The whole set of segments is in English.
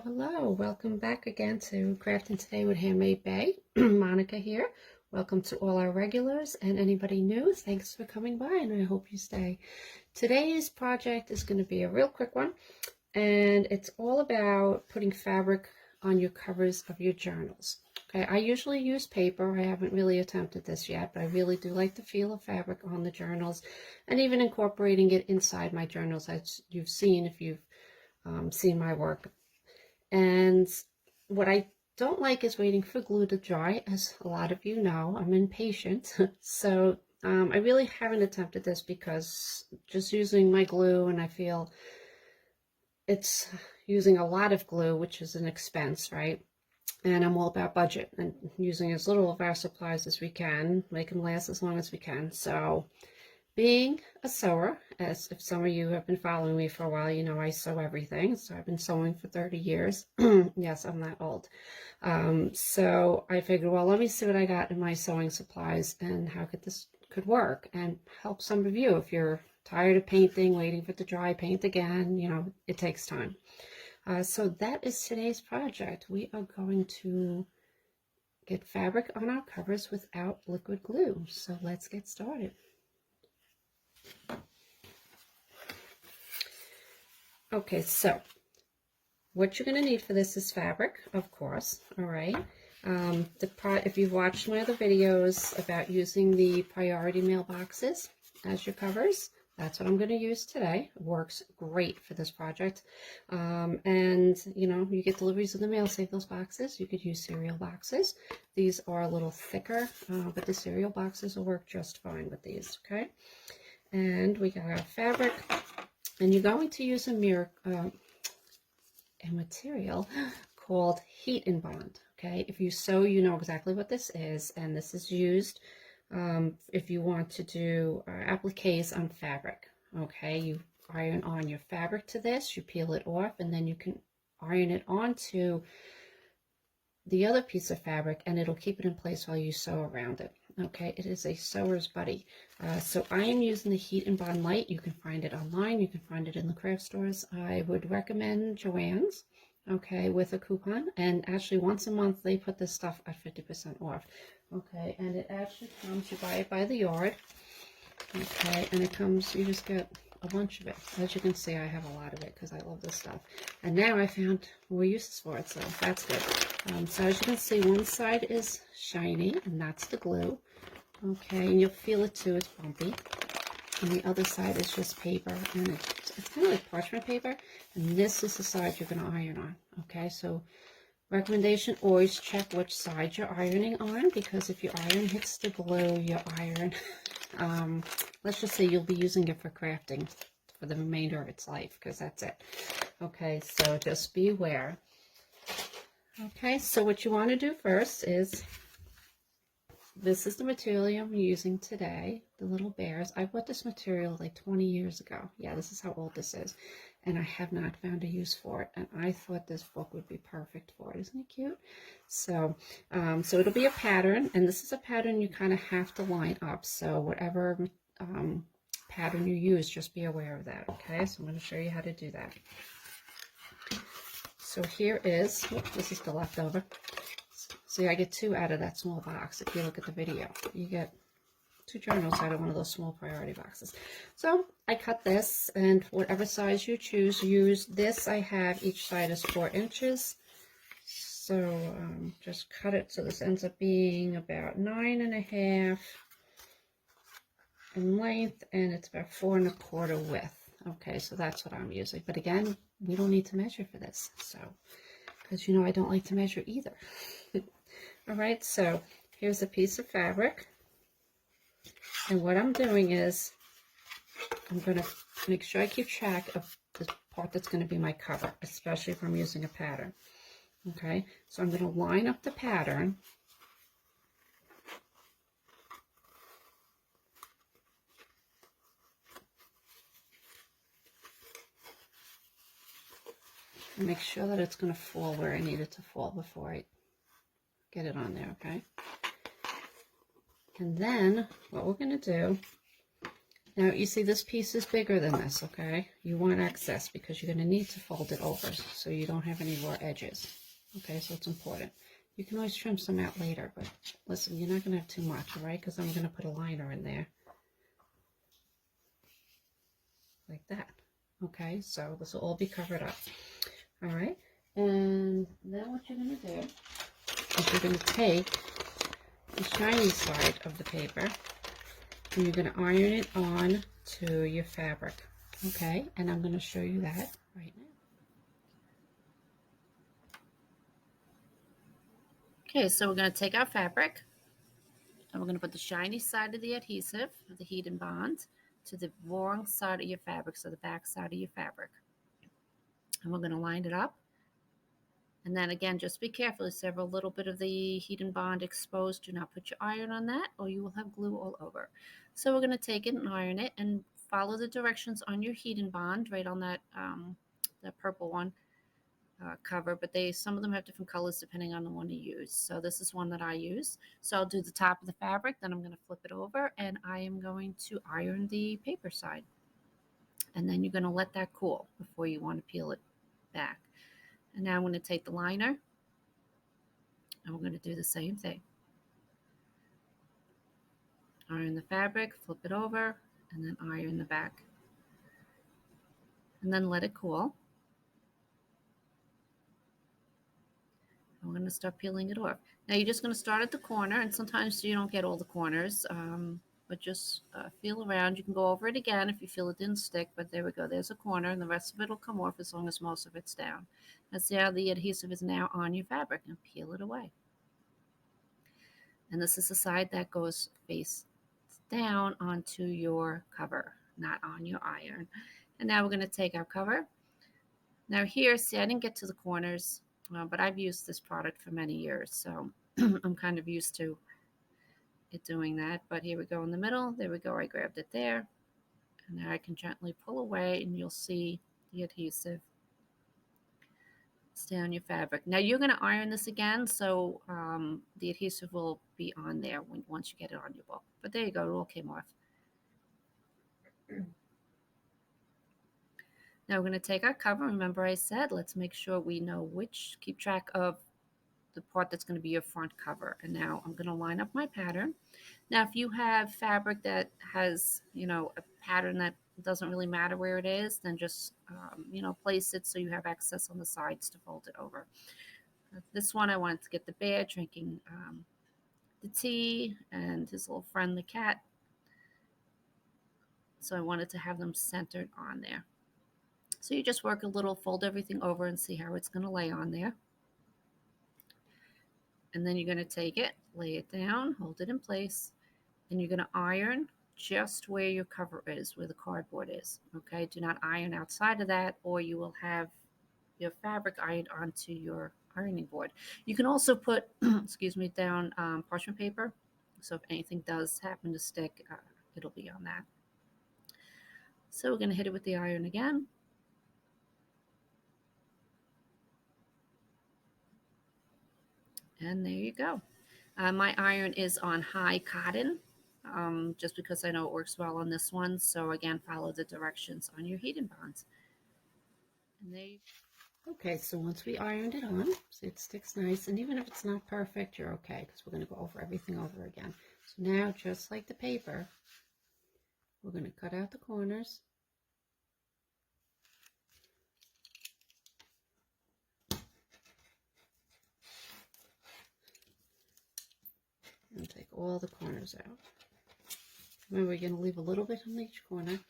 Hello, hello. Welcome back again to Crafting Today with Handmade Bay. Monica here. Welcome to all our regulars and anybody new. Thanks for coming by and I hope you stay. Today's project is going to be a real quick one and it's all about putting fabric on your covers of your journals. Okay, I usually use paper. I haven't really attempted this yet, but I really do like the feel of fabric on the journals and even incorporating it inside my journals, as you've seen if you've seen my work. And what I don't like is waiting for glue to dry. As a lot of you know, I'm impatient. So I really haven't attempted this because just using my glue, and I feel it's using a lot of glue, which is an expense, right? And I'm all about budget and using as little of our supplies as we can, make them last as long as we can. So being a sewer, as if some of you have been following me for a while, you know I sew everything. So I've been sewing for 30 years. Yes, I'm that old. So I figured, well, let me see what I got in my sewing supplies and how this could work and help some of you if you're tired of painting, waiting for it to dry, paint again, you know, it takes time. So that is today's project. We are going to get fabric on our covers without liquid glue. So let's get started. Okay, so what you're going to need for this is fabric, of course, all right? If you've watched my other videos about using the priority mailboxes as your covers, that's what I'm going to use today. It works great for this project. And, you know, you get deliveries in the mail, save those boxes. You could use cereal boxes. These are a little thicker, but the cereal boxes will work just fine with these, okay? And we got our fabric. And you're going to use a material called heat and bond. Okay, if you sew, you know exactly what this is, and this is used if you want to do appliques on fabric. Okay, you iron on your fabric to this, you peel it off, and then you can iron it onto the other piece of fabric, and it'll keep it in place while you sew around it. Okay, it is a sewer's buddy. So I am using the Heat and Bond Light. You can find it online. You can find it in the craft stores. I would recommend Joann's, okay, with a coupon. And actually once a month they put this stuff at 50% off. Okay, and it actually comes, you buy it by the yard. Okay, and it comes, you just get a bunch of it. As you can see, I have a lot of it because I love this stuff. And now I found more uses for it, so that's good. So as you can see, one side is shiny, and that's the glue. Okay, and you'll feel it too, it's bumpy. And the other side is just paper, and it's kind of like parchment paper. And this is the side you're going to iron on. Okay, so recommendation, always check which side you're ironing on, because if your iron hits the glue, your iron, let's just say you'll be using it for crafting for the remainder of its life, because that's it. Okay, so just be aware. Okay, so what you want to do first is, this is the material I'm using today, the little bears. I bought this material like 20 years ago. Yeah, this is how old this is. And I have not found a use for it. And I thought this book would be perfect for it. Isn't it cute? So, so it'll be a pattern. And this is a pattern you kind of have to line up. So whatever pattern you use, just be aware of that. Okay, so I'm going to show you how to do that. So here is, this is the leftover. See, I get 2 out of that small box. If you look at the video, you get 2 journals out of one of those small priority boxes. So I cut this, and whatever size you choose, use this. I have each side is 4 inches. So just cut it so this ends up being about 9.5 in length, and it's about 4 1/4 width. Okay, so that's what I'm using. But again, we don't need to measure for this. So, because you know I don't like to measure either. All right, so here's a piece of fabric, and what I'm doing is I'm going to make sure I keep track of the part that's going to be my cover, especially if I'm using a pattern. Okay, so I'm going to line up the pattern, and make sure that it's going to fall where I need it to fall before I get it on there. Okay, and then what we're going to do Now you see this piece is bigger than this, okay? You want excess because you're going to need to fold it over so you don't have any raw edges. Okay, so it's important. You can always trim some out later, but listen, you're not going to have too much, all right? Because I'm going to put a liner in there. Like that. Okay, so this will all be covered up. All right, and then what you're going to do is you're going to take the shiny side of the paper and you're going to iron it on to your fabric. Okay, and I'm going to show you that right now. Okay, so we're going to take our fabric and we're going to put the shiny side of the adhesive, of the heat and bond, to the wrong side of your fabric, so the back side of your fabric. And we're going to line it up. And then again, just be careful. If you have a little bit of the heat and bond exposed, do not put your iron on that or you will have glue all over. So we're going to take it and iron it and follow the directions on your heat and bond right on that, that purple one cover, but some of them have different colors depending on the one you use. So this is one that I use. So I'll do the top of the fabric, then I'm going to flip it over and I am going to iron the paper side. And then you're going to let that cool before you want to peel it back. And now I'm going to take the liner and we're going to do the same thing. Iron the fabric, flip it over, and then iron the back. And then let it cool. And we're going to start peeling it off. Now you're just going to start at the corner, and sometimes you don't get all the corners, but just feel around. You can go over it again if you feel it didn't stick, but there we go. There's a corner, and the rest of it will come off as long as most of it's down. And see how the adhesive is now on your fabric, and peel it away. And this is the side that goes face down onto your cover, not on your iron. And now we're going to take our cover. Now here, see, I didn't get to the corners, but I've used this product for many years, so I'm kind of used to it doing that. But here we go in the middle. There we go. I grabbed it there. And now I can gently pull away and you'll see the adhesive stay on your fabric. Now you're going to iron this again, so the adhesive will be on there once you get it on your book. But there you go, it all came off. Now we're going to take our cover. Remember I said, let's make sure we know keep track of the part that's going to be your front cover. And now I'm going to line up my pattern. Now if you have fabric that has, a pattern that doesn't really matter where it is, then just, place it so you have access on the sides to fold it over. This one I wanted to get the bear drinking the tea and his little friend the cat. So I wanted to have them centered on there. So you just work a little, fold everything over and see how it's going to lay on there. And then you're going to take it, lay it down, hold it in place, and you're going to iron just where your cover is, where the cardboard is. Okay, do not iron outside of that or you will have your fabric ironed onto your ironing board. You can also put, excuse me, down parchment paper. So if anything does happen to stick, it'll be on that. So we're going to hit it with the iron again. And there you go. My iron is on high cotton, just because I know it works well on this one. So again, follow the directions on your heat and bonds. And there you go. Okay, so once we ironed it on, so it sticks nice, and even if it's not perfect, you're okay, because we're going to go over everything over again. So now, just like the paper, we're going to cut out the corners. And take all the corners out. Remember, we're going to leave a little bit on each corner.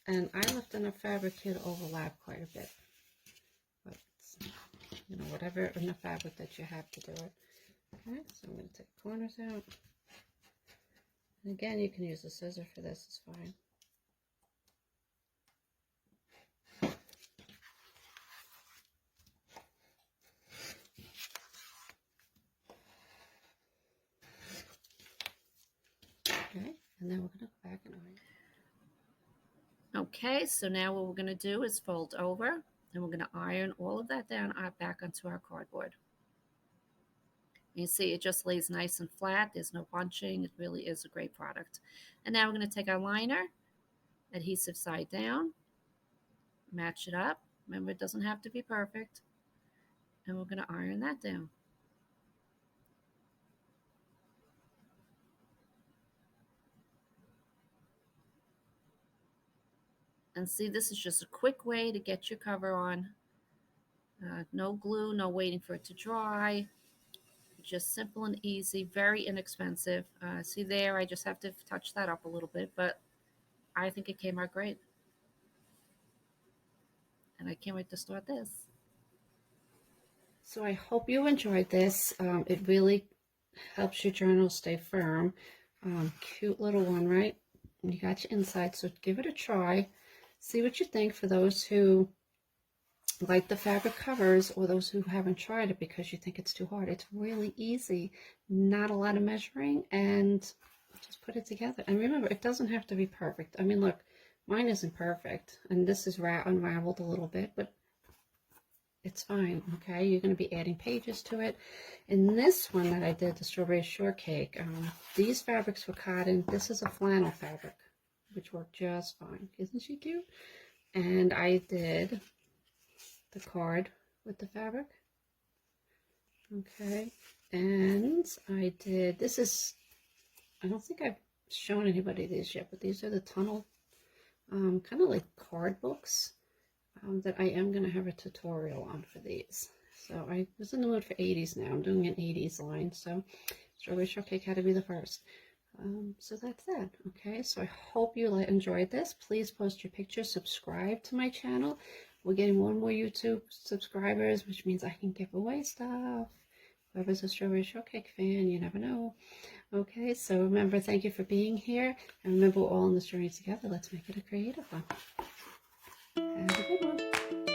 And I left enough fabric here to overlap quite a bit. But, whatever enough fabric that you have to do it. Okay, so I'm going to take the corners out. And again, you can use a scissor for this, it's fine. Okay, and then we're going to go back and iron. Okay, so now what we're going to do is fold over, and we're going to iron all of that down back onto our cardboard. You see it just lays nice and flat. There's no bunching. It really is a great product. And now we're going to take our liner, adhesive side down, match it up. Remember, it doesn't have to be perfect. And we're going to iron that down. And see, this is just a quick way to get your cover on. No glue, no waiting for it to dry. Just simple and easy, very inexpensive. See there, I just have to touch that up a little bit, but I think it came out great. And I can't wait to start this. So I hope you enjoyed this. It really helps your journal stay firm. Cute little one, right? And you got your inside, so give it a try. See what you think for those who like the fabric covers or those who haven't tried it because you think it's too hard. It's really easy, not a lot of measuring, and just put it together. And remember, it doesn't have to be perfect. I mean, look, mine isn't perfect, and this is unraveled a little bit, but it's fine, okay? You're going to be adding pages to it. In this one that I did, the strawberry shortcake, these fabrics were cotton. This is a flannel fabric, which worked just fine. Isn't she cute? And I did the card with the fabric, okay? And I did, this is, I don't think I've shown anybody these yet, but these are the tunnel, kind of like card books. That I am going to have a tutorial on for these. So I was in the mood for 80s now. I'm doing an 80s line, so strawberry shortcake had to be the first. So that's that. Okay, so I hope you enjoyed this. Please post your pictures, subscribe to my channel. We're getting one more YouTube subscribers, which means I can give away stuff. Whoever's a strawberry shortcake fan, you never know. Okay, so remember, thank you for being here. And remember, we're all in this journey together. Let's make it a creative one. Have a good one.